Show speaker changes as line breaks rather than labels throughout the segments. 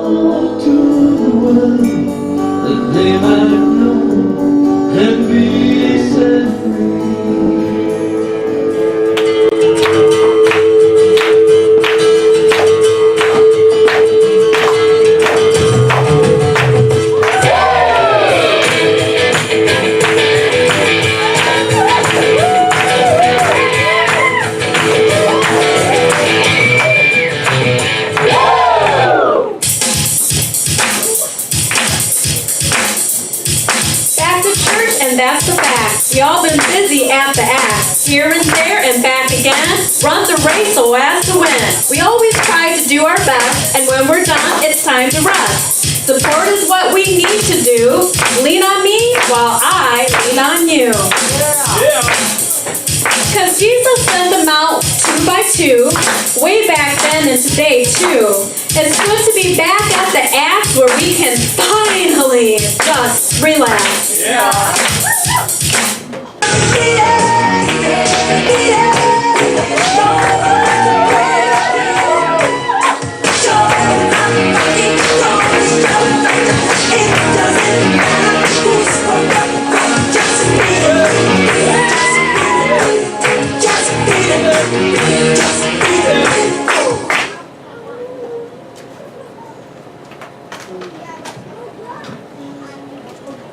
all to the world, that they might know and be set free.
That's the fact. We all been busy at the act. Here and there and back again. Run the race so as to win. We always try to do our best, and when we're done, it's time to rest. Support is what we need to do. Lean on me while I lean on you. Yeah. Cause Jesus sent them out 2 by 2, way back then and today too. It's good to be back at the act where we can finally just relax. Yeah.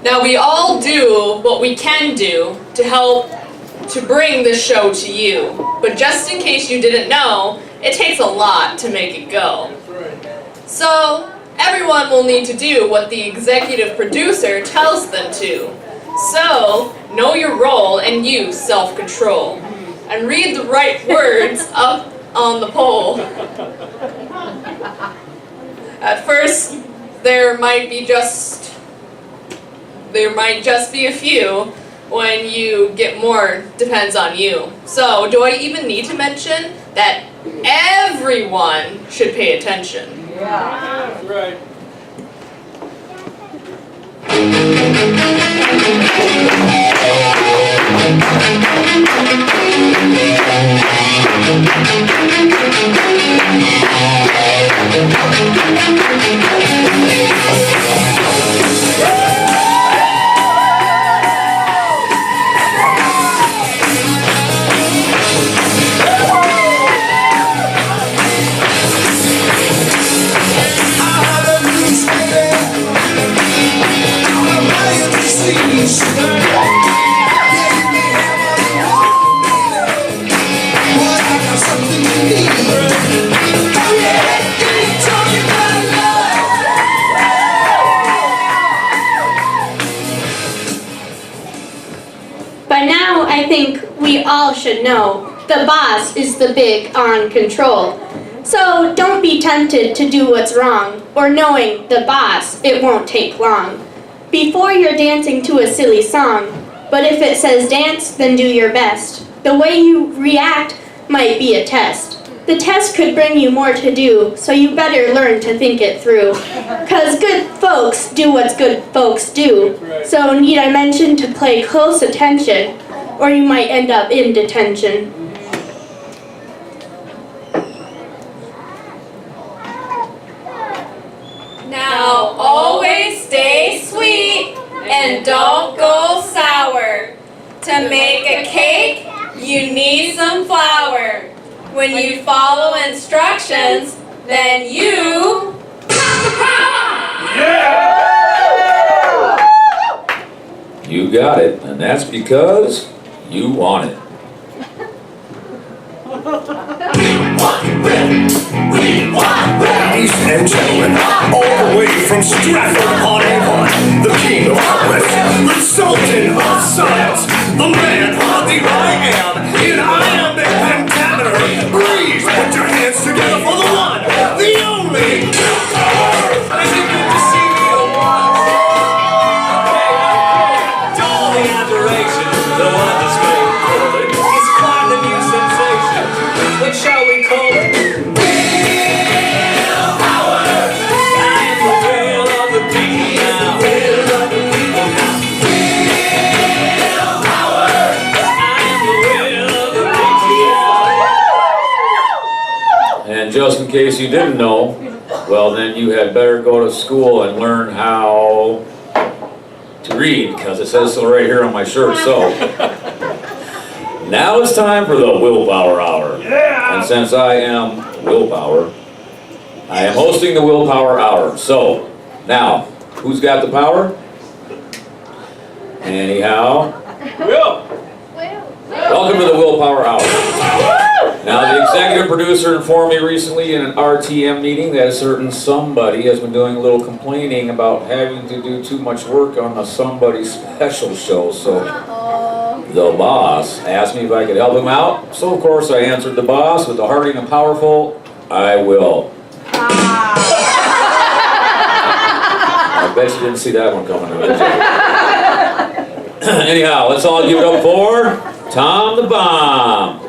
Now we all do what we can do to help to bring this show to you. But just in case you didn't know, it takes a lot to make it go. So everyone will need to do what the executive producer tells them to. So know your role and use self-control. And read the right words up on the poll. At first, there might just be a few. When you get more, depends on you. So, do I even need to mention that everyone should pay attention?
Yeah. That's right.
By now, I think we all should know the boss is the big on control. So don't be tempted to do what's wrong, or knowing the boss, it won't take long. Before you're dancing to a silly song, but if it says dance, then do your best. The way you react might be a test. The test could bring you more to do, so you better learn to think it through. 'Cause good folks do what's good folks do. So need I mention to pay close attention, or you might end up in detention.
Now always stay sweet and don't go sour. To make a cake, you need some flour. When you follow instructions, then you...
You got it, and that's because you want it.
Ladies and gentlemen, all the way from Stratford-upon-Avon, the king of the West, the sultan of science, the man of the I am, in iambic pentameter. Please put your hands together for the one, the only. Is it good to see you once? All the adoration, the one that's made for it, is quite the new sensation. What shall we call it?
And just in case you didn't know, Well, then you had better go to school and learn how to read, because it says so right here on my shirt. So, now it's time for the Willpower Hour.
Yeah!
And since I am Willpower, I am hosting the Willpower Hour. So, now, who's got the power? Anyhow,
Will!
welcome to the Willpower Hour. Now, the executive producer informed me recently in an RTM meeting that a certain somebody has been doing a little complaining about having to do too much work on the Somebody Special show. So, the boss asked me if I could help him out. So, of course, I answered the boss with the hearty and powerful, I will. I bet you didn't see that one coming, did you? Anyhow, let's all give it up for Tom the Bomb.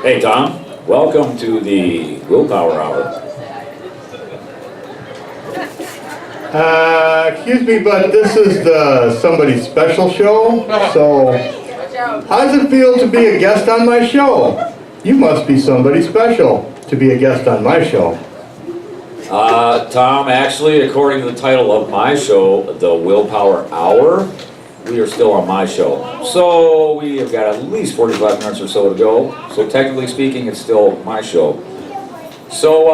Hey Tom, welcome to the Willpower Hour.
Excuse me, but this is the Somebody Special show, so how does it feel to be a guest on my show? You must be somebody special to be a guest on my show.
Tom, actually, according to the title of my show, the Willpower Hour, we are still on my show. So we have got at least 45 minutes or so to go. So technically speaking, it's still my show. So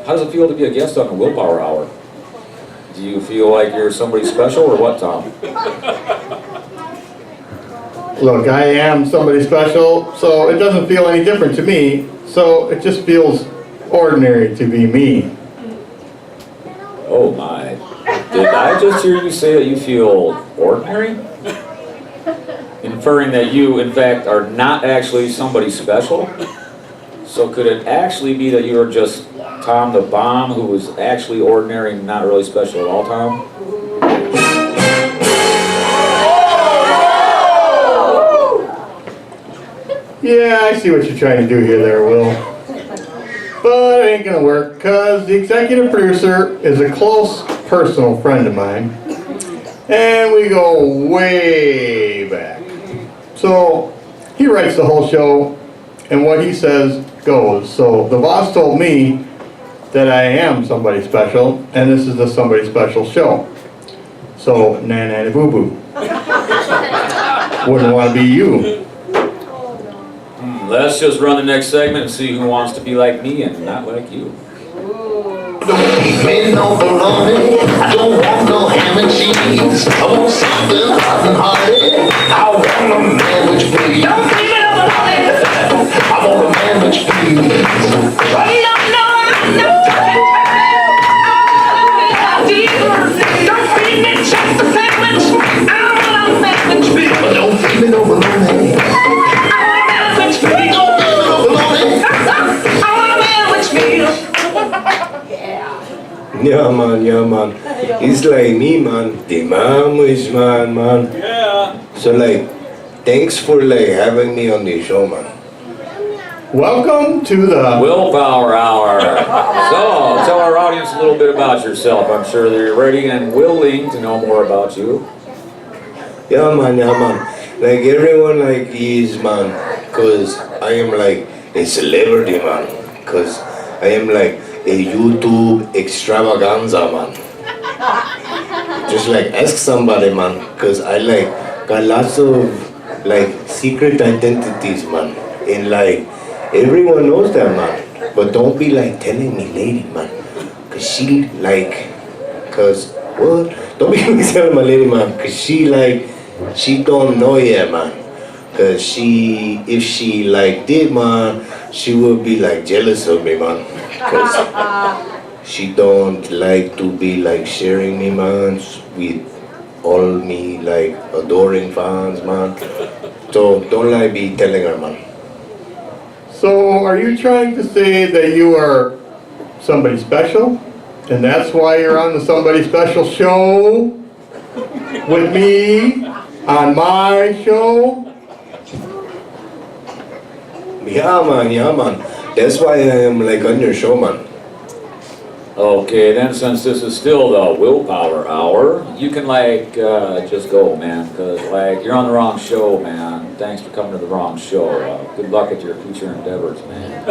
how does it feel to be a guest on the Willpower Hour? Do you feel like you're somebody special or what, Tom?
Look, I am somebody special, so it doesn't feel any different to me, so it just feels ordinary to be me.
Oh my. Did I just hear you say that you feel ordinary? Inferring that you, in fact, are not actually somebody special? So could it actually be that you are just Tom the Bomb, who was actually ordinary and not really special at all, Tom?
Yeah, I see what you're trying to do here there, Will. But it ain't gonna work, cause the executive producer is a close personal friend of mine, and we go way back. So he writes the whole show, and what he says goes. So the boss told me that I am somebody special, and this is the Somebody Special show. So na boo boo. Wouldn't want to be you.
Let's just run the next segment and see who wants to be like me and not like you.
Don't keep me no bologna. I don't want no ham and cheese. I want something hot and hearty. I want a man which please. Don't keep me no bologna. I want a man which please. Don't feed me just a sandwich. I want a man which please. Don't feed me no bologna. I want a man which please. Don't feed me no bologna. I want a man which please.
Yeah man, it's like me man, the Mamush man.
Yeah!
So like, thanks for like having me on the show man.
Welcome to the
Willpower Hour. So, tell our audience a little bit about yourself. I'm sure they're ready and willing to know more about you.
Yeah man, like everyone like is man, cause I am like a celebrity man, cause I am like a YouTube extravaganza man. Just like ask somebody man, cause I like got lots of like secret identities man, and like everyone knows that man, but don't be like telling me lady man, cause she like, cause what? Don't be telling my lady man, cause she like she don't know yet, man. Cause if she like did, man, she would be like jealous of me, man. Cause she don't like to be like sharing me, man, with all me like adoring fans, man. So don't like be telling her, man.
So are you trying to say that you are somebody special? And that's why you're on the Somebody Special show with me on my show?
Yeah, man. That's why I am like on your show, man.
Okay, then since this is still the willpower hour, you can like just go, man, because like you're on the wrong show, man. Thanks for coming to the wrong show. Good luck at your future endeavors, man.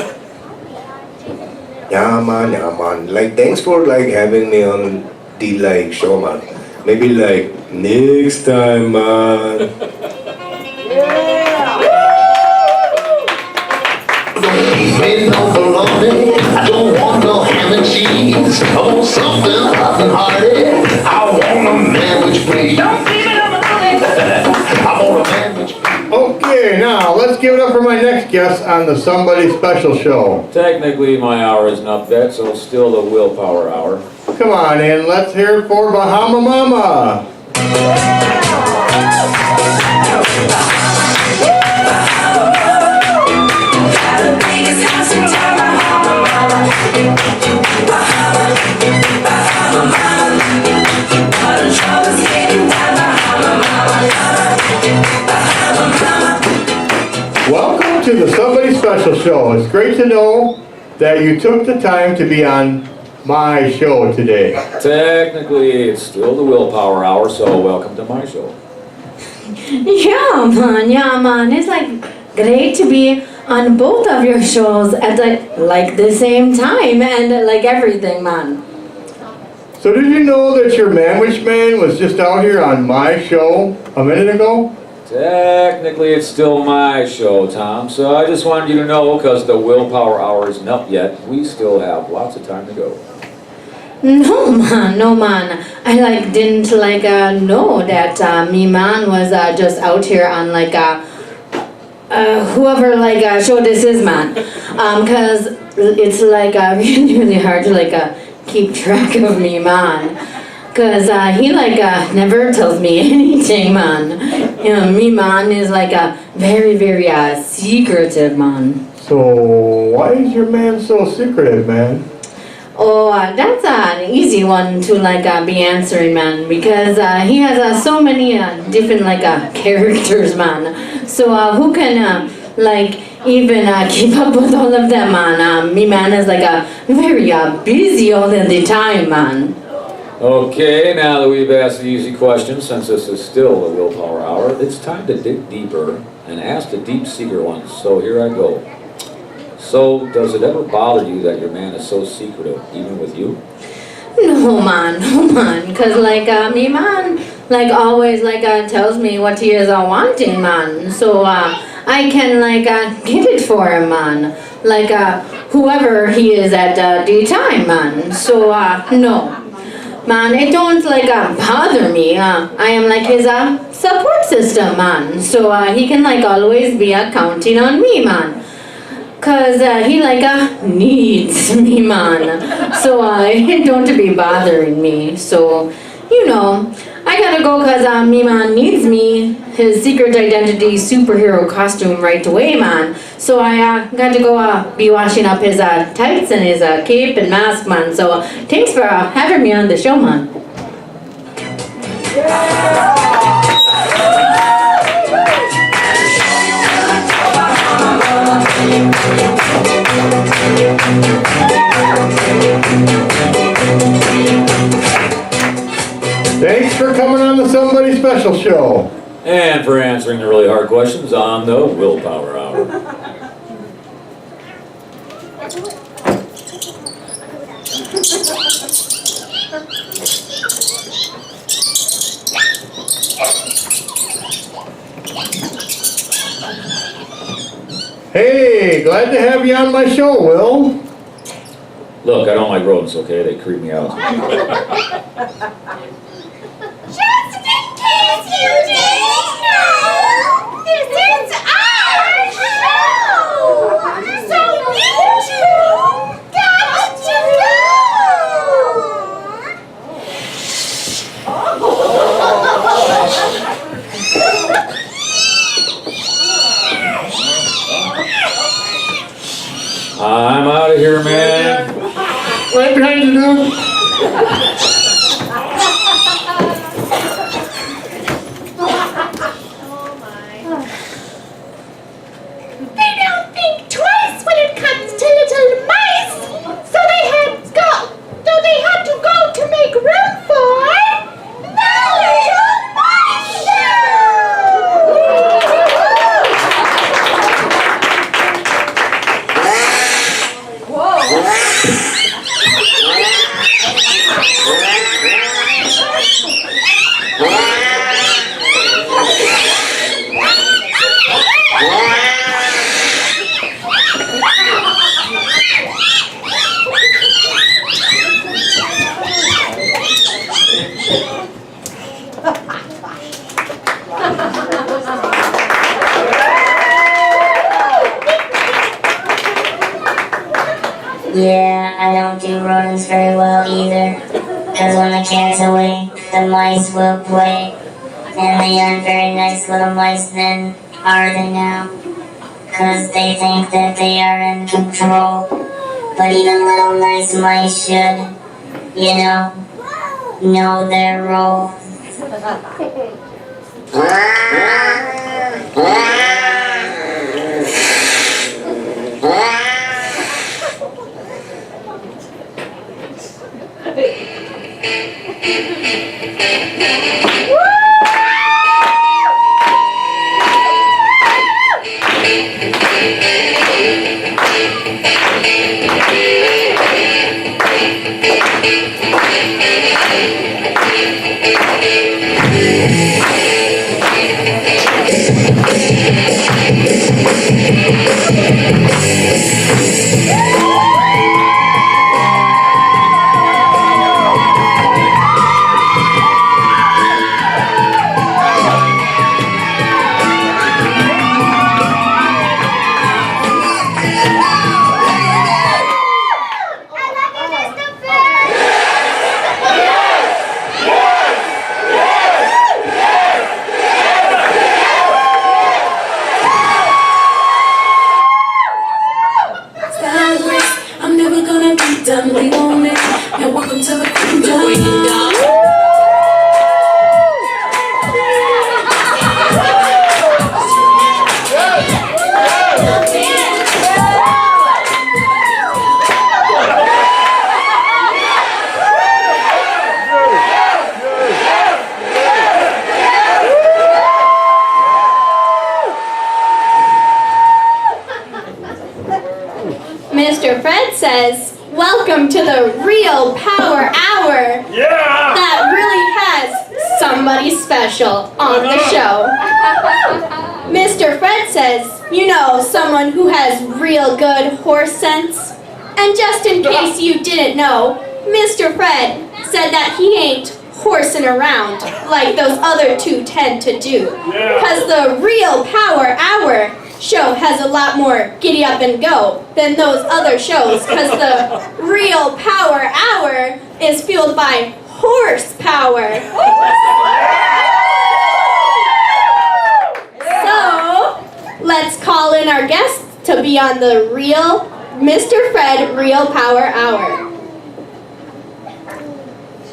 Yeah, man. Like, thanks for like having me on the like show, man. Maybe like next time, man.
Ain't no bologna, I don't want no ham and cheese. I want something hot and hearty. I want a sandwich, please. Don't leave it alone. I want a sandwich.
Okay, now let's give it up for my next guest on the Somebody Special show.
Technically, my hour isn't up yet, so it's still the willpower hour.
Come on in, let's hear it for Bahama Mama. Welcome to the Somebody Special show. It's great to know that you took the time to be on my show today.
Technically, it's still the willpower hour, so welcome to my show.
Yeah, man. It's like great to be on both of your shows at like the same time and like everything, man.
So did you know that your Manwich Man was just out here on my show a minute ago?
Technically, it's still my show, Tom, so I just wanted you to know, because the willpower hour isn't up yet, we still have lots of time to go.
No, man. I like didn't like know that me man was just out here on like whoever like show this is, man. Cause it's like really hard to like keep track of me, man. Cause he like never tells me anything, man. You know, me man is like a very secretive man.
So why is your man so secretive, man?
Oh, that's an easy one to like be answering, man, because he has so many different like characters, man. So who can like even keep up with all of them, man? Me man is like very busy all the time, man.
Okay, now that we've asked the easy questions, since this is still the willpower hour, it's time to dig deeper and ask the deep seeker ones. So here I go. So, does it ever bother you that your man is so secretive, even with you?
No, man, cause like me man like always like tells me what he is wanting, man. So I can like get it for him, man. Like whoever he is at the time, man. So no. Man, it don't like bother me. I am like his support system, man. So he can like always be counting on me, man. Cause he like needs me, man. So it don't be bothering me. So you know, I gotta go cause me man needs me. His secret identity superhero costume right away, man. So I got to go be washing up his tights and his cape and mask, man. So thanks for having me on the show, man.
Thanks for coming on the Somebody Special show.
And for answering the really hard questions on the willpower hour.
Hey, glad to have you on my show, Will.
Look, I don't like rodents, okay? They creep me out.
Just in case you You didn't know? This is our show! So you two got to go!
I'm out of here, man.
Right behind you, dude.
They don't think twice when it comes to little mice, so they had to go to make room for the Little Mice
Yeah, I don't do rodents very well either. Cause when the cat's away, the mice will play. And they aren't very nice little mice then, are they now? Cause they think that they are in control. But even little nice mice should, know their role.
Mr. Fred says, welcome to the Real Power Hour.
Yeah!
That really has somebody special on the show. Mr. Fred says, someone who has real good horse sense. And just in case you didn't know, Mr. Fred said that he ain't horsing around like those other two tend to do. Because the Real Power Hour show has a lot more giddy up and go than those other shows, because the Real Power Hour is fueled by horsepower. So let's call in our guests to be on the Real Mr. Fred Real Power Hour.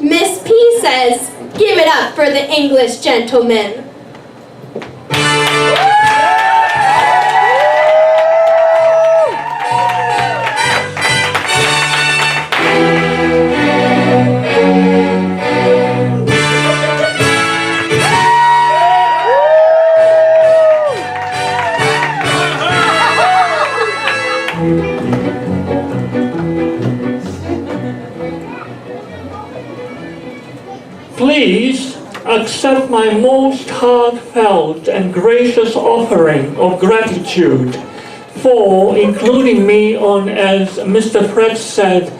Miss P says, give it up for the English gentleman.
Please accept my most heartfelt and gracious offering of gratitude for including me on, as Mr. Fred said,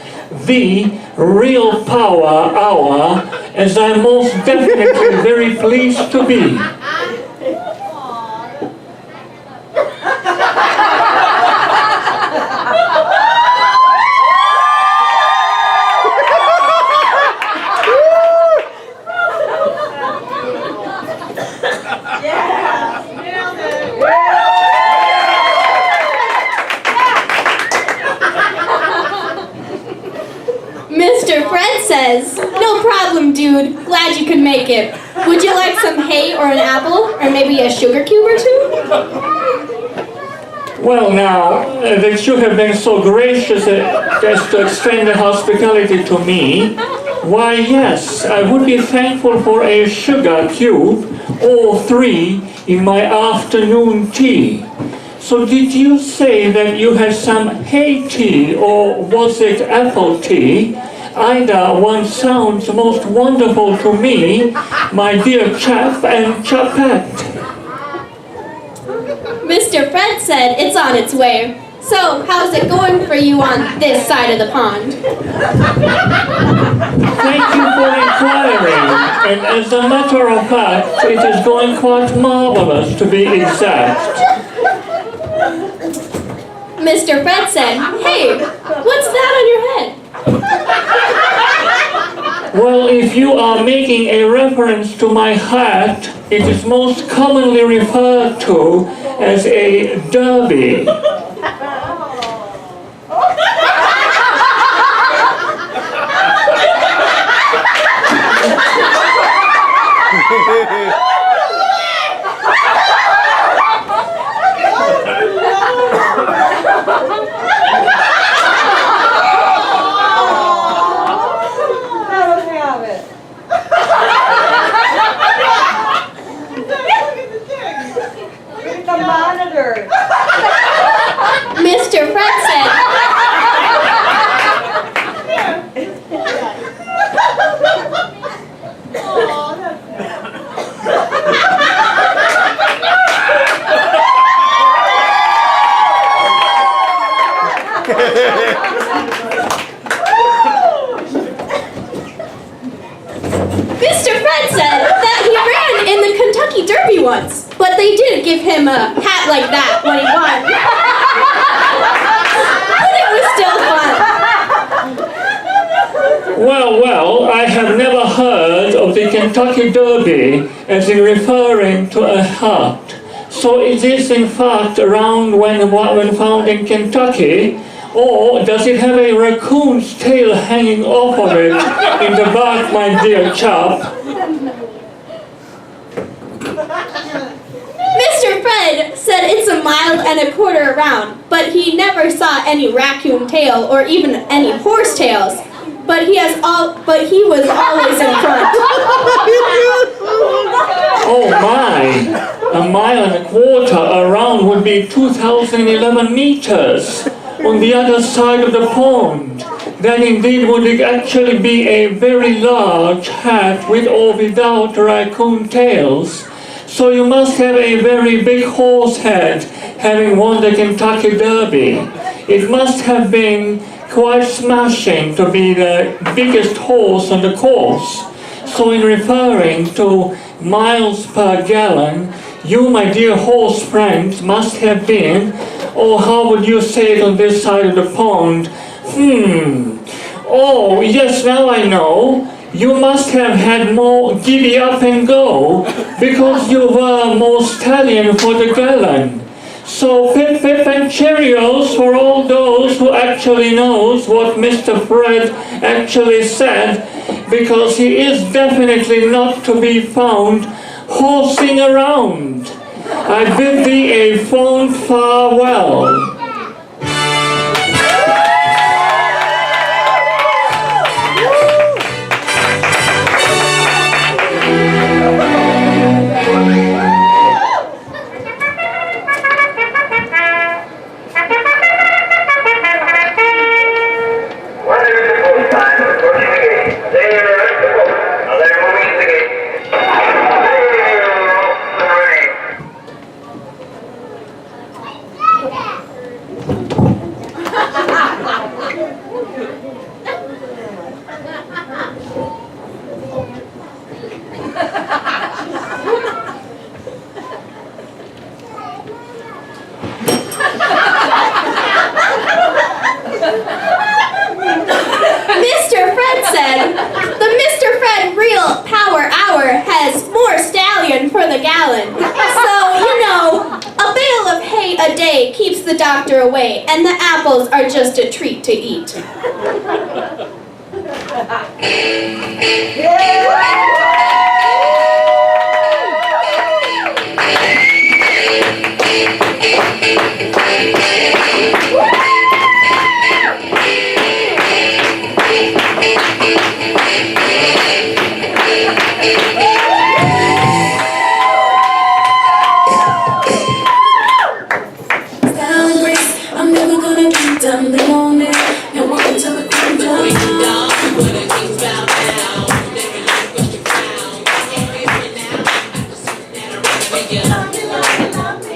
the Real Power Hour, as I'm most definitely very pleased to be.
Mr. Fred says, no problem, dude. Glad you could make it. Would you like some hay or an apple? Or maybe a sugar cube or two?
Well now, that you have been so gracious as to extend the hospitality to me, why yes, I would be thankful for a sugar cube or 3 in my afternoon tea. So did you say that you had some hay tea, or was it apple tea? Either one sounds most wonderful to me, my dear chap and chapette.
Mr. Fred said it's on its way. So, how's it going for you on this side of the pond?
Thank you for inquiring, and as a matter of fact, it is going quite marvelous to be exact.
Mr. Fred said, hey, what's that on your head?
Well, if you are making a reference to my hat, it is most commonly referred to as a derby.
Mr. Fred said, Mr. Fred said that he ran in the Kentucky Derby once, but they didn't give him a hat like that when he won. But it was still fun.
Well, I have never heard of the Kentucky Derby as in referring to a hat. So is this in fact around when found in Kentucky? Or does it have a raccoon's tail hanging off of it in the back, my dear chap?
Mr. Fred said it's 1.25 miles around, but he never saw any raccoon tail or even any horse tails. But he was always in front.
Oh my! 1.25 miles around would be 2,011 meters on the other side of the pond. That indeed would actually be a very large hat with or without raccoon tails. So you must have a very big horse head having won the Kentucky Derby. It must have been quite smashing to be the biggest horse on the course. So in referring to miles per gallon, you, my dear horse friends, must have been, or how would you say it on this side of the pond? Oh, yes, now I know. You must have had more giddy up and go, because you were more stallion for the gallon. So pip pip and Cheerios for all those who actually knows what Mr. Fred actually said, because he is definitely not to be found horsing around. I bid thee a fond farewell.
doctor away, and the apples are just a treat to eat.
I'm never gonna be done. Live on it and walk until the queen down. When the king's bow down, never relinquish the crown. Love me.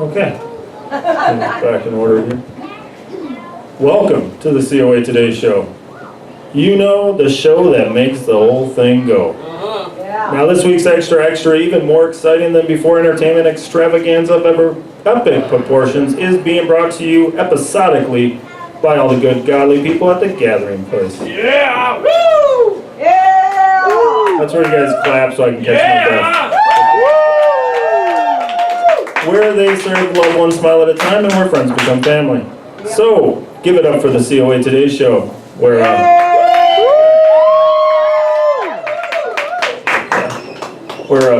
Okay. Back in order here. Welcome to the COA Today Show. You know, the show that makes the whole thing go. Now this week's Extra, even more exciting than before entertainment extravaganza of epic proportions, is being brought to you episodically by all the good godly people at the gathering place.
Yeah! Woo! Yeah!
That's where you guys clap so I can catch my breath. Where they serve loved ones smile at a time and where friends become family. So, give it up for the COA Today Show, where a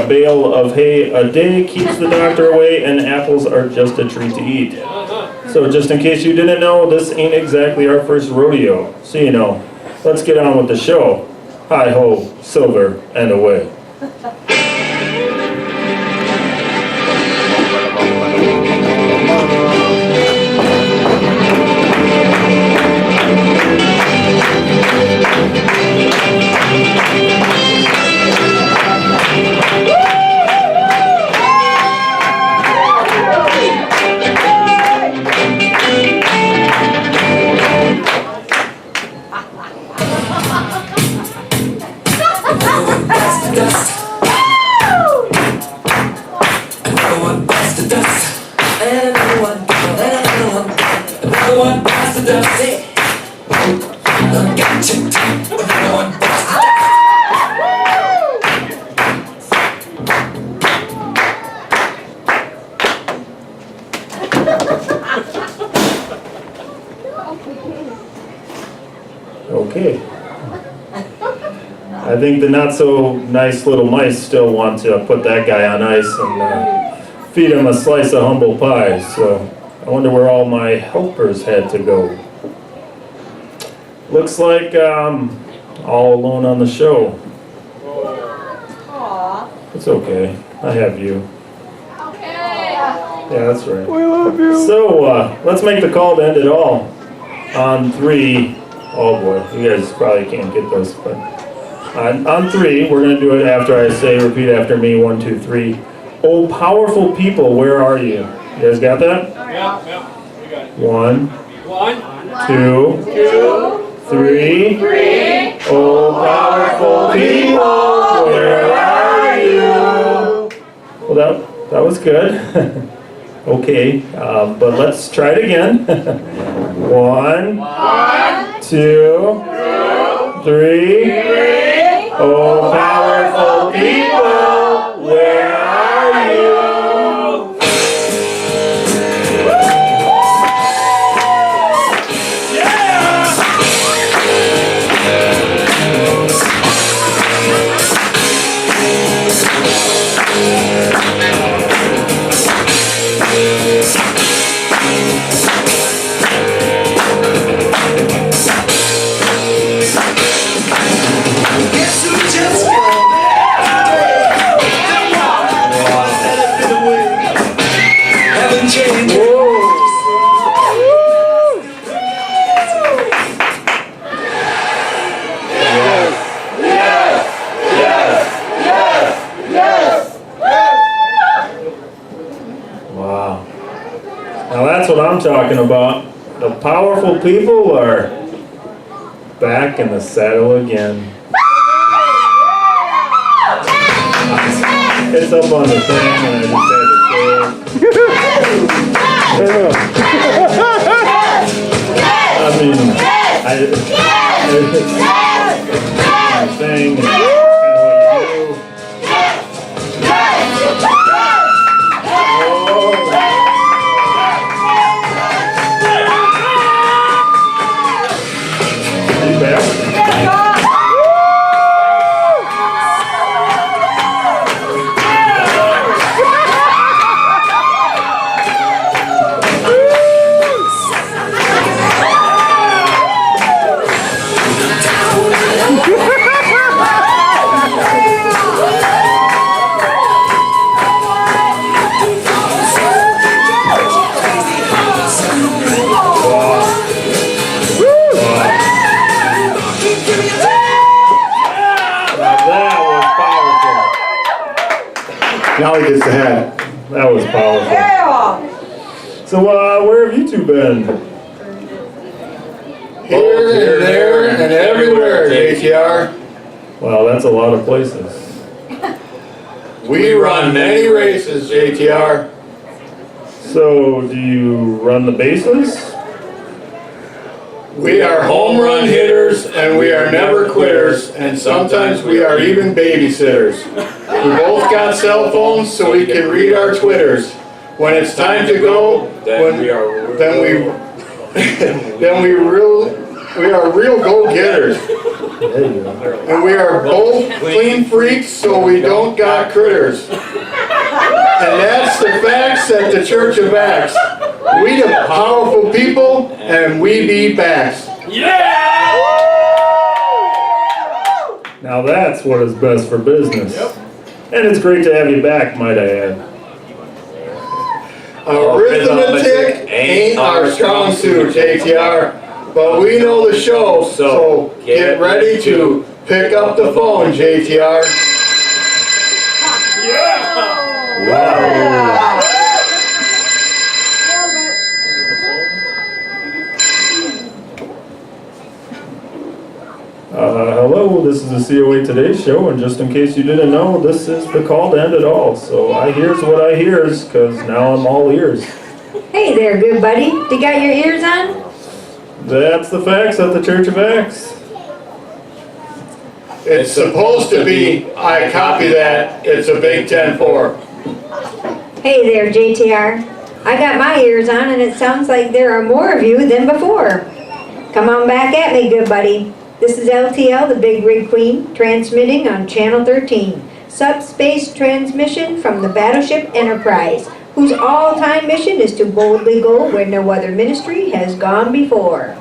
bale of hay a day keeps the doctor away and apples are just a treat to eat. So just in case you didn't know, this ain't exactly our first rodeo. So you know, let's get on with the show. Hi-ho, silver, and away. Okay. I think the not so nice little mice still want to put that guy on ice and feed him a slice of humble pie. So I wonder where all my helpers had to go. Looks like all alone on the show. It's okay. I have you. Yeah, that's right. We love you. So let's make the call to end it all. On 3. Oh boy, you guys probably can't get this, but on 3, we're going to do it after I say, repeat after me, 1, 2, 3. Oh, powerful people, where are you? You guys got that?
Yeah, we got it.
1, 2, 3. Oh, powerful people, where are you? Well, that was good. Okay, but let's try it again. 1, 2, 3. Oh, powerful people, where are you? I'm talking about. The powerful people are back in the saddle again. It's up on the thing and I just had to say it. I mean, it's thing and kind of
Now he gets the hat.
That was powerful. So, where have you two been?
Here and there and everywhere, JTR.
Well, that's a lot of places.
We run many races, JTR.
So, do you run the bases?
We are home run hitters and we are never quitters, and sometimes we are even babysitters. We both got cell phones so we can read our Twitters. When it's time to go, we are real go-getters. And we are both clean freaks so we don't got critters. And that's the facts at the Church of Acts. We the powerful people, and we be backs.
Yeah! Now that's what is best for business.
Yep.
And it's great to have you back, might I add.
Arithmetic ain't our strong suit, JTR, but we know the show, so get ready to pick up the phone, JTR.
Yeah!
Wow.
Hello, this is the COA Today Show, and just in case you didn't know, this is the call to end it all. So I hears what I hears, because now I'm all ears.
Hey there, good buddy. You got your ears on?
That's the facts at the Church of Acts.
It's supposed to be, I copy that, it's a Big 10-4.
Hey there, JTR. I got my ears on, and it sounds like there are more of you than before. Come on back at me, good buddy. This is LTL, the Big Rig Queen, transmitting on Channel 13, subspace transmission from the battleship Enterprise, whose all-time mission is to boldly go where no other ministry has gone before.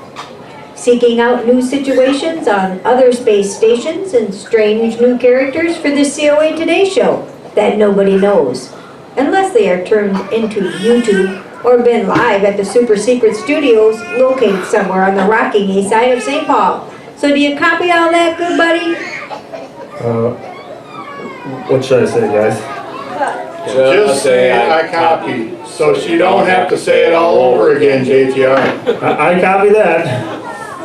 Seeking out new situations on other space stations and strange new characters for the COA Today Show that nobody knows, unless they are turned into YouTube or been live at the super secret studios located somewhere on the rocking east side of St. Paul. So do you copy all that, good buddy?
What should I say, guys?
Just say I copy, so she don't have to say it all over again, JTR.
I copy that.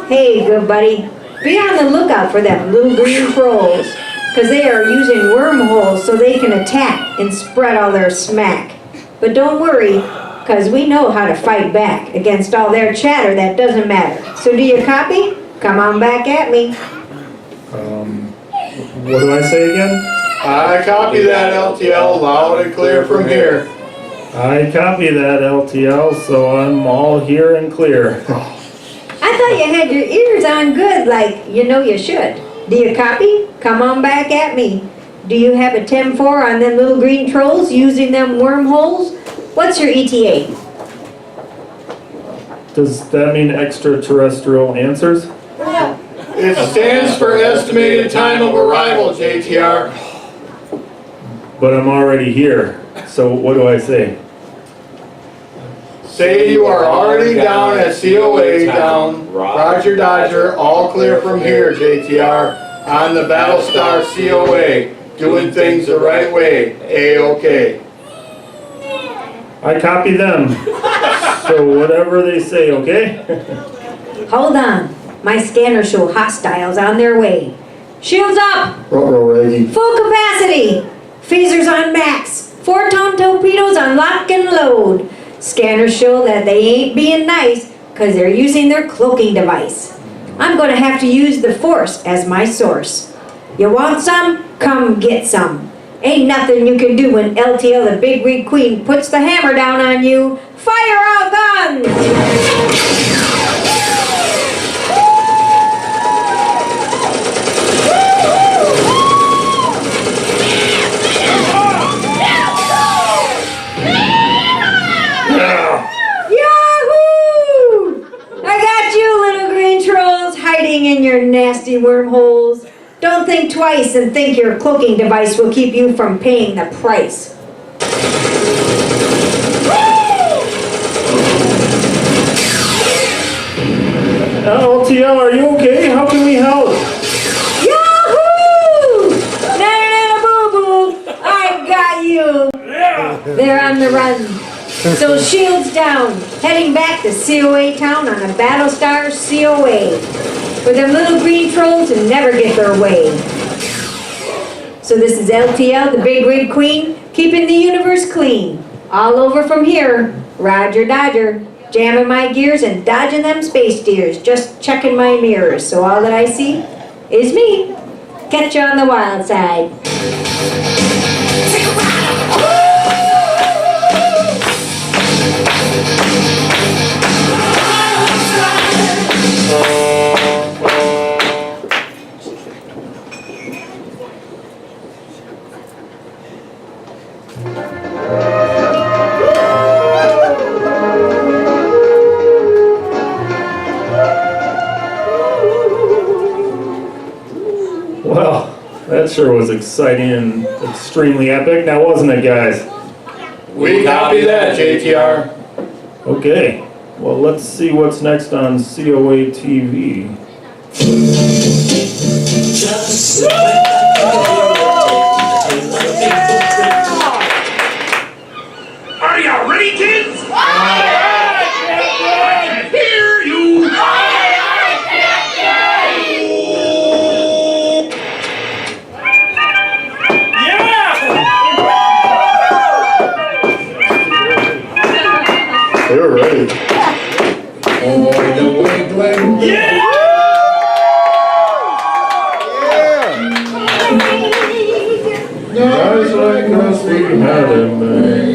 Hey, good buddy, be on the lookout for them little green trolls, because they are using wormholes so they can attack and spread all their smack. But don't worry, because we know how to fight back against all their chatter that doesn't matter. So do you copy? Come on back at me.
What do I say again?
I copy that, LTL, loud and clear from here.
I copy that, LTL, so I'm all here and clear.
I thought you had your ears on good like you know you should. Do you copy? Come on back at me. Do you have a 10-4 on them little green trolls using them wormholes? What's your ETA?
Does that mean extraterrestrial answers?
It stands for estimated time of arrival, JTR.
But I'm already here, so what do I say?
Say you are already down at COA down, Roger Dodger, all clear from here, JTR, on the Battlestar COA, doing things the right way, A-OK.
I copy them. So whatever they say, okay?
Hold on. My scanners show hostiles on their way. Shields up!
Ruh-roh, Reggie.
Full capacity! Phasers on max. 4-ton torpedoes on lock and load. Scanners show that they ain't being nice because they're using their cloaking device. I'm going to have to use the Force as my source. You want some? Come get some. Ain't nothing you can do when LTL, the big rig queen, puts the hammer down on you. Fire all guns! In your nasty wormholes. Don't think twice and think your cloaking device will keep you from paying the price.
LTL, are you okay? How can we help?
Yahoo! Na-na-na-boo-boo! I got you! They're on the run. So shields down, heading back to COA town on a Battlestar COA. For them little green trolls who never get their way. So this is LTL, the big rig queen, keeping the universe clean. All over from here, Roger Dodger, jamming my gears and dodging them space deers, just checking my mirrors, so all that I see is me. Catch you on the wild side.
Well, that sure was exciting and extremely epic, now wasn't it, guys?
We copy that, JTR.
Okay, well, let's see what's next on COA TV.
Are you ready, kids? I can hear you.
They were ready.
Yeah!
Guys like us, we had it made.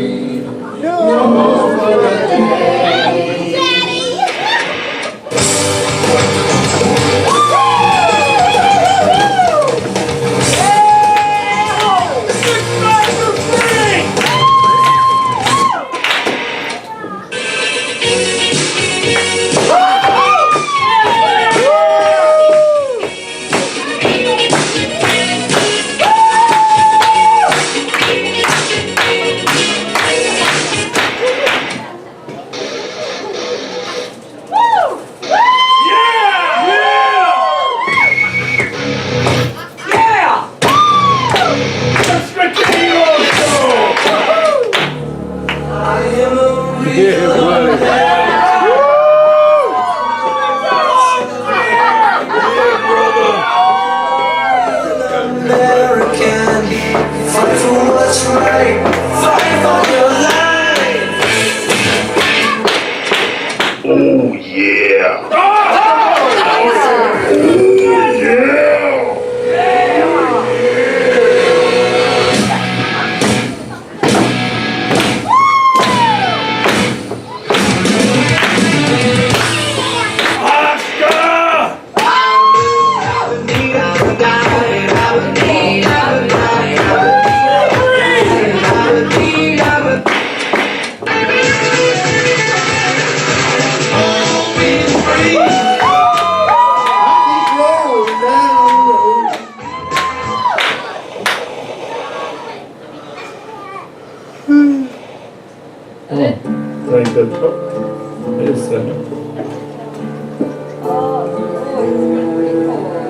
Like that. Oh, wait a second.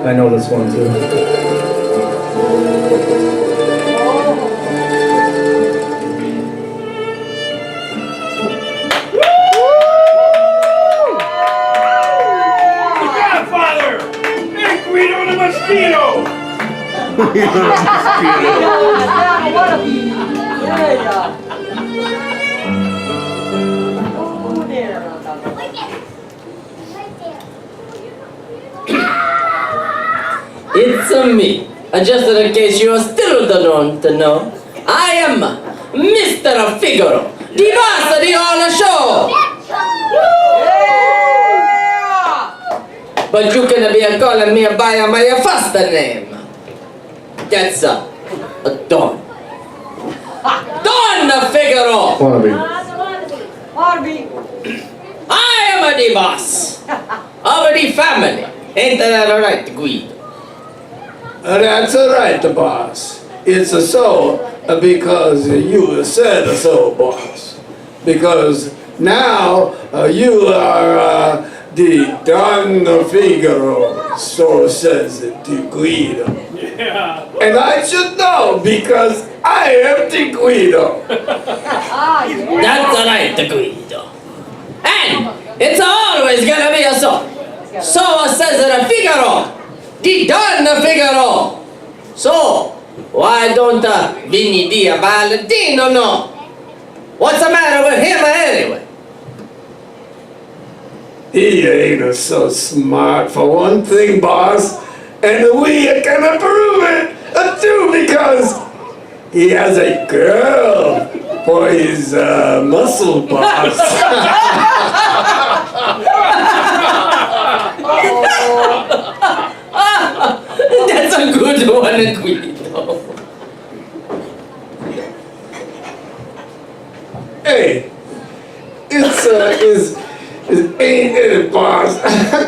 I know this one too.
It's me. Just in case you still don't know, I am Mr. Figaro, the boss of the whole show. But you can be calling me by my first name. That's Don. Don Figaro. I am the boss of the family. Ain't that right, Guido?
That's right, boss. It's so because you said so, boss. Because now you are the Don Figaro, so says the Guido.
Yeah.
And I should know because I am the Guido.
That's right, Guido. And it's always gonna be a so. So says the Figaro. The Don Figaro. So, why don't Vinny Dia Valentino know? What's the matter with him anyway?
He ain't so smart for one thing, boss. And we can prove it too because he has a girl for his muscle boss.
That's a good one, Guido.
Hey, it ain't it, boss?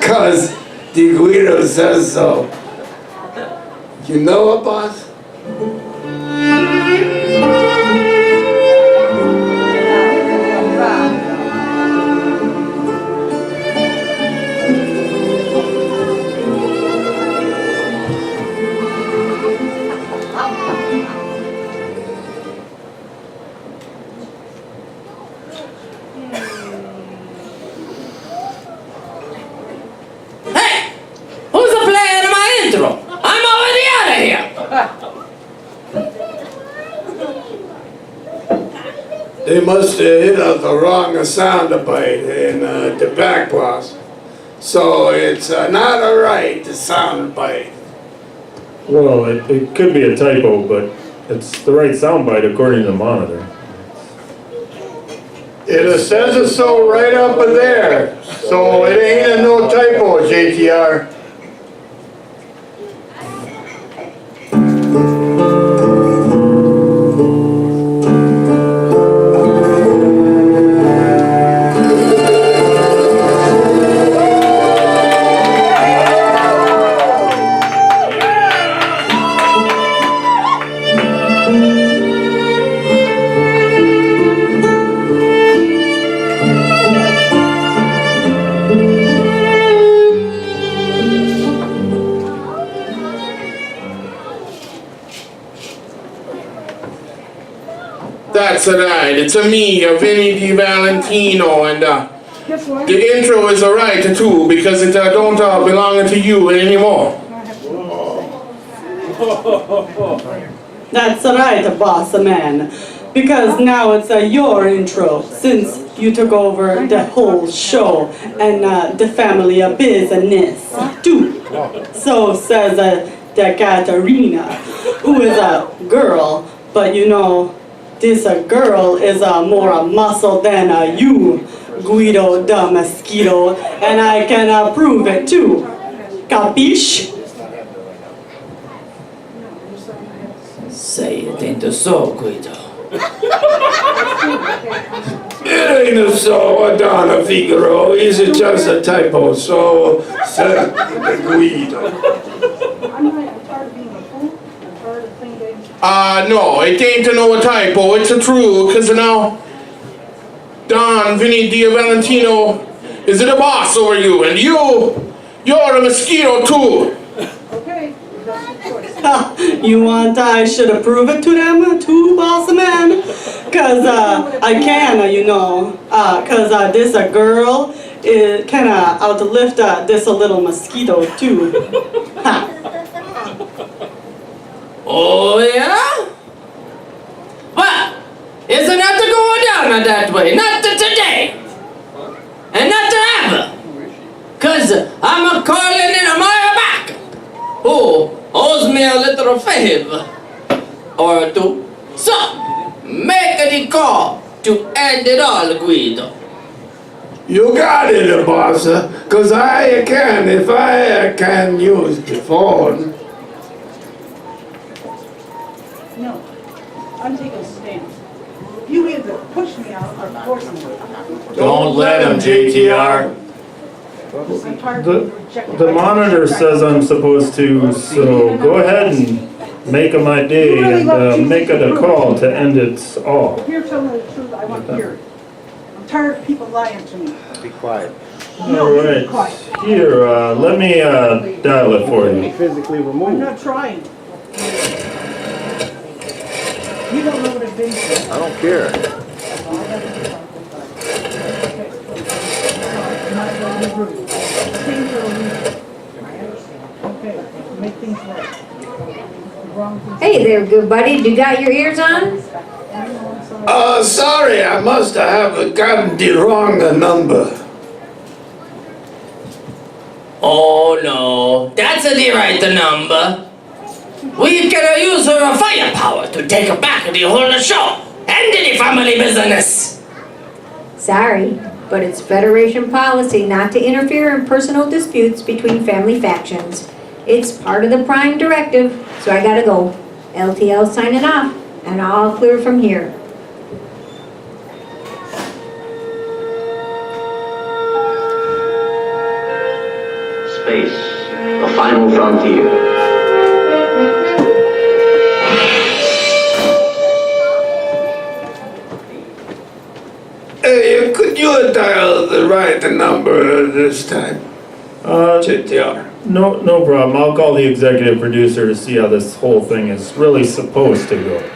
Cause the Guido says so. You know what, boss?
Who's the player in my intro? I'm already out of here.
They must have hit us the wrong sound bite in the back, boss. So it's not a right sound bite.
Well, it could be a typo, but it's the right soundbite according to the monitor.
It says it so right up there. So it ain't a no typo, JTR.
That's right, it's me, Vinny Di Valentino, and the intro is alright too, because it don't belong to you anymore.
That's right, boss man. Because now it's your intro, since you took over the whole show and the family business too. So says the Katarina, who is a girl, but you know, this girl is more muscle than you, Guido the Mosquito, and I can prove it too. Capiche?
Say it ain't so, Guido.
It ain't so, Donna Figaro. It's just a typo. So said the Guido.
No, it ain't no typo, it's a true, cause now Don Vinny Di Valentino is the boss over you, and you're a mosquito too.
You want I should prove it to them too, boss man? Cause I can, you know, cause this girl can outlift this little mosquito too. Ha.
Oh, yeah? Well, it's not to go down that way. Not to today. And not to ever. Cause I'm a calling in a Maya back. Who owes me a little favor or two. So, make the call to end it all, Guido.
You got it, boss. Cause if I can use the phone.
No, I'm taking a stand. You either push me out or force me out.
Don't let him, JTR. The monitor says I'm supposed to, so go ahead and make it my day and make it a call to end it all.
If you're telling me the truth, I want to hear it. I'm tired of people lying to me.
Be quiet.
No, you be
Alright,
quiet.
here, let me dial it for you.
Physically
I'm
removed.
not trying. You don't know what I've been through.
I don't care.
I'm not going to be rude. Things are illegal. I understand. Okay, make things right. The wrong things-
Hey there, good buddy. You got your ears on?
Sorry, I must have gotten the wrong number.
Oh no, that's the right number. We can use our firepower to take back the whole show and the family business.
Sorry, but it's Federation policy not to interfere in personal disputes between family factions. It's part of the Prime Directive, so I gotta go. LTL signing off, and all clear from here.
Space, the final frontier.
Hey, could you dial the right number this time? JTR.
No problem. I'll call the executive producer to see how this whole thing is really supposed to go.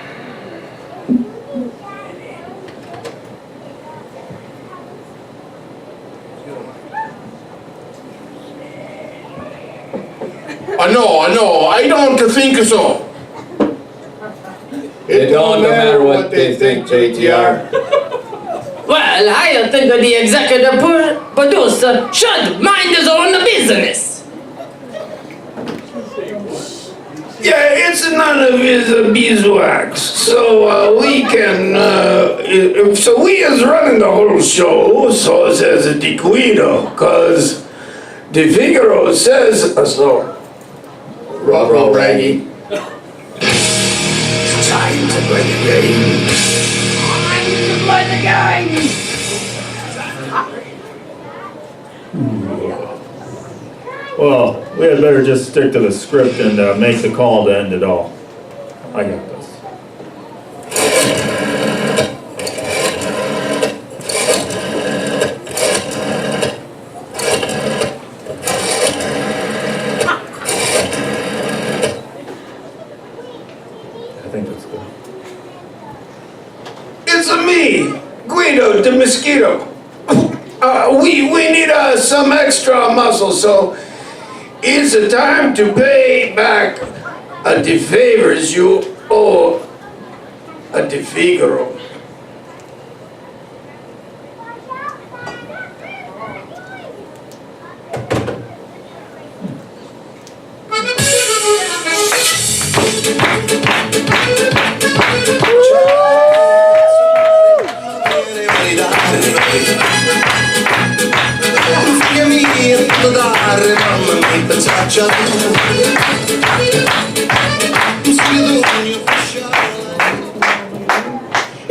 No, I don't think so.
It don't matter what they think, JTR.
Well, I think the executive producer should mind his own business.
Yeah, it's none of his beeswax. So we can, so we is running the whole show, so says the Guido, cause the Figaro says so.
Ruh-roh, Raggy.
Time to play the game.
Time to play the game!
Well, we had better just stick to the script and make the call to end it all. I got this. I think that's good.
It's me, Guido the mosquito. We need some extra muscle, so it's a time to pay back the favors you owe the Figaro.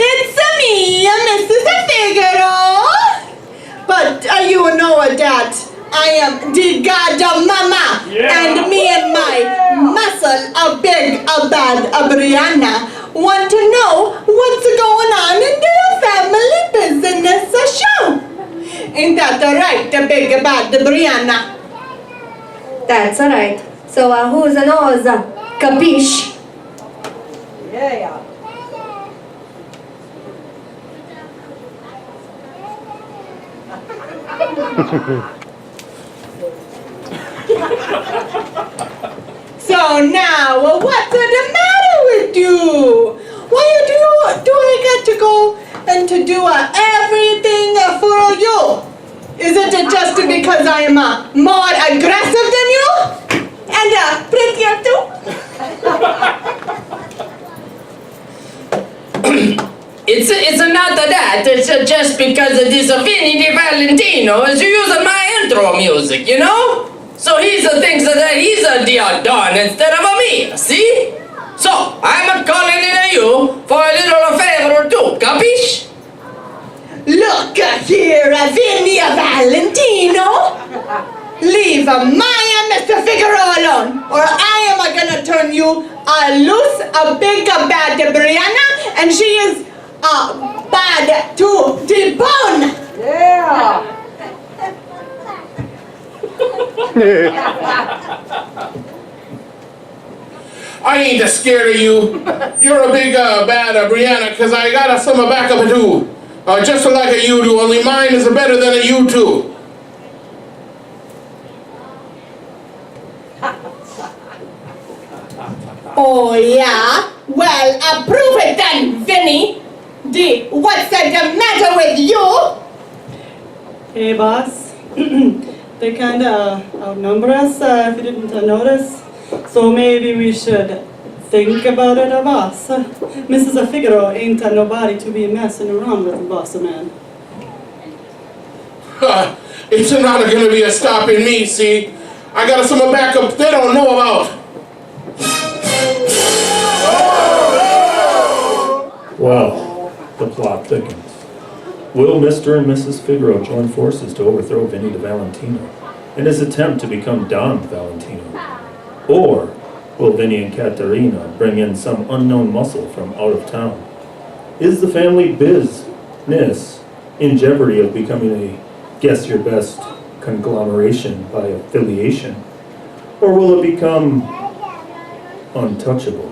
It's me, Mrs. Figaro. But you know that I am the godmama, and me and my muscle, a big, a bad, a Brianna, want to know what's going on in the family business show. Ain't that right, the big, bad Brianna?
That's alright. So who's the nose? Capiche?
Yeah.
So now, what's the matter?
do? Why do I get to go and to do everything for you? Is it just because I am more aggressive than you? And prettier too?
It's not that. It's just because this Vinny Di Valentino is using my intro music, you know? So he thinks that he's a Don instead of a me, see? So, I'm calling in you for a little favor or two, capiche?
Look here, Vinny Valentino. Leave my Mr. Figaro alone, or I am gonna turn you loose, a big bad Brianna, and she is bad to the bone. Yeah.
I ain't scared of you. You're a big bad Brianna, because I got some backup too. Just like a you do, only mine is better than a you too.
Oh yeah? Well, prove it then, Vinny. What's the matter with you?
Hey, boss. They kind of outnumber us, if you didn't notice. So maybe we should think about it, boss. Mrs. Figaro ain't nobody to be messing around with, boss man.
It's not going to be a stopping me, see? I got some backup they don't know about.
Well, the plot thickens. Will Mr. and Mrs. Figaro join forces to overthrow Vinny Di Valentino in his attempt to become Don Valentino? Or will Vinny and Katerina bring in some unknown muscle from out of town? Is the family business in jeopardy of becoming a guess-your-best conglomeration by affiliation? Or will it become untouchable?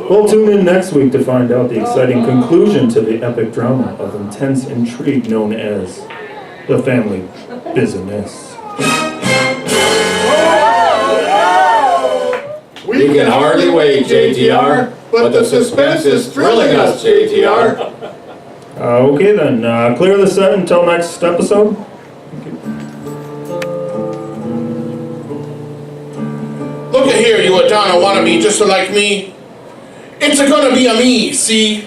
Well, tune in next week to find out the exciting conclusion to the epic drama of intense intrigue known as the family business.
We can hardly wait, JTR, but the suspense is thrilling us, JTR.
Okay then, clear the set until next episode.
Look at here, you Adonna wannabe just like me. It's gonna be a me, see?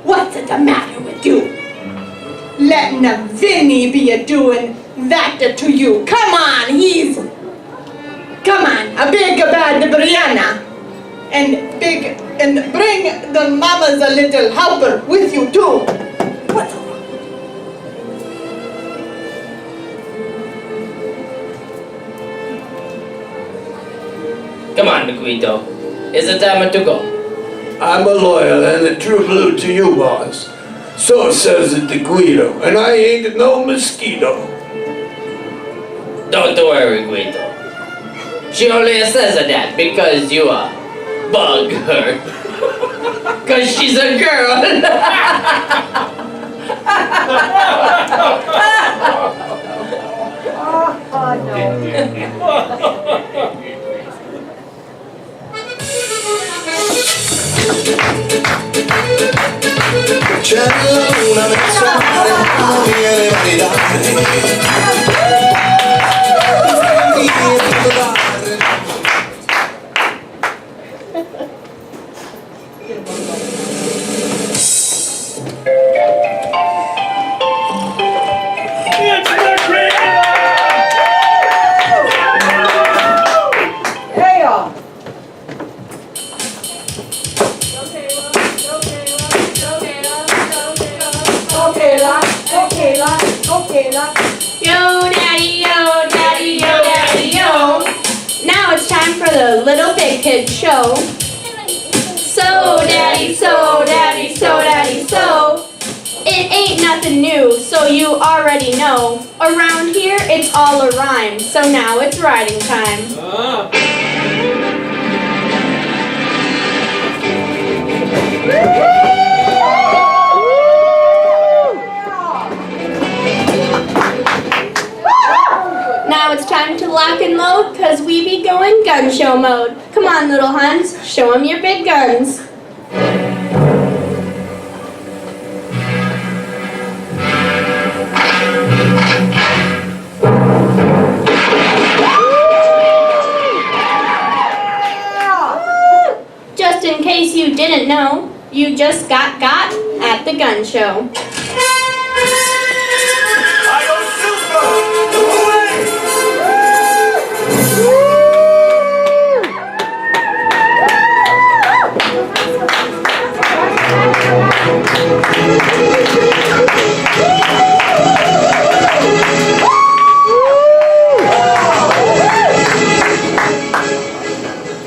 What's the matter with you? Letting Vinny be doing that to you. Come on, a big bad Brianna. And bring the mama's little helper with you too.
Come on, Guido. It's the time to go.
I'm a loyal and a true blue to you, boss. So says the Guido, and I ain't no mosquito.
Don't worry, Guido. She only says that because you bug her. Cause she's a girl.
C'è la luna nel sole, viene
Yo, daddy, yo, daddy, yo, daddy, yo. Now it's time for the Little Big Kid show. So, daddy, so, daddy, so, daddy, so. It ain't ain't nothing new, so you already know. Around here, it's all a rhyme, so now it's riding time. Now it's time to lock and load, cause we be going gun show mode. Come on, little huns, show 'em your big guns. Just in case you didn't know, you just got at the gun show.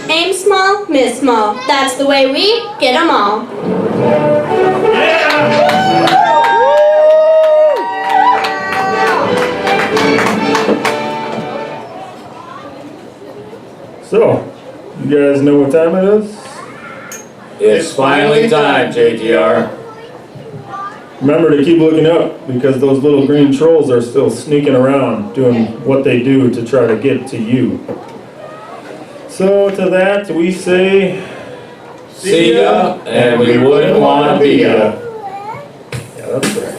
Aim small, miss small. That's the way we get 'em all.
So, you guys know what time it is?
It's finally time, JTR.
Remember to keep looking up, because those little green trolls are still sneaking around doing what they do to try to get to you. So to that we say,
See ya, and we wouldn't want to be ya.
Yeah, that's right.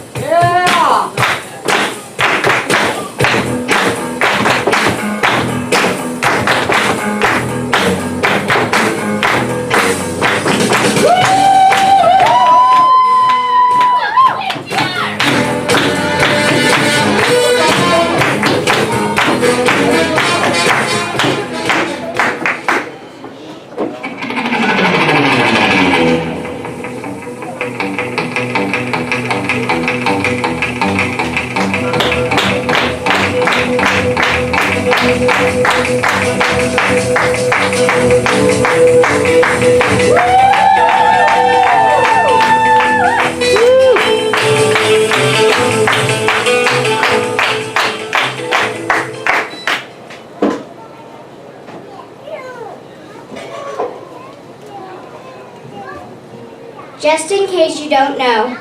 Just in case you don't know,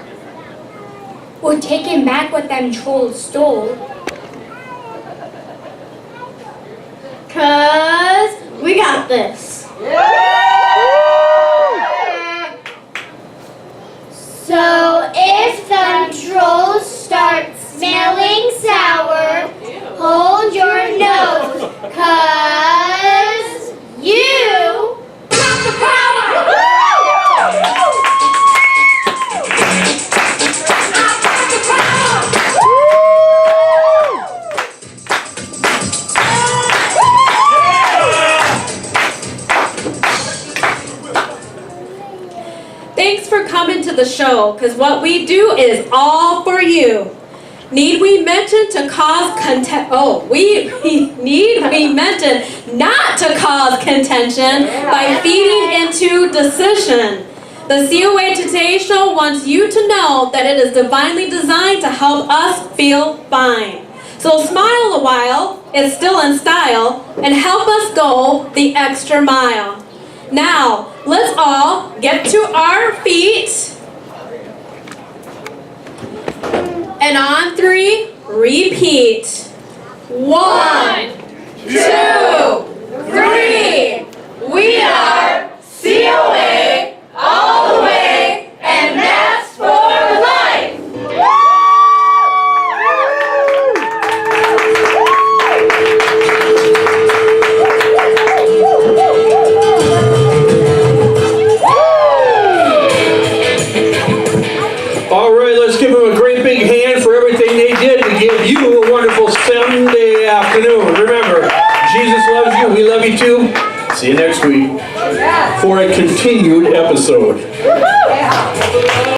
we're taking back what them trolls stole. 'Cause we got this. So if them trolls start smelling sour, hold your nose, 'cause you got the power!
Thanks for coming to the show, because what we do is all for you. Need we mention to cause need we mention not to cause contention by feeding into decision. The COA Today Show wants you to know that it is divinely designed to help us feel fine. So smile a while, it's still in style, and help us go the extra mile. Now, let's all get to our feet. And on 3, repeat. 1, 2, 3. We are COA all the way, and that's for life.
All right, let's give them a great big hand for everything they did to give you a wonderful Sunday afternoon. Remember, Jesus loves you. We love you too. See you next week for a continued episode.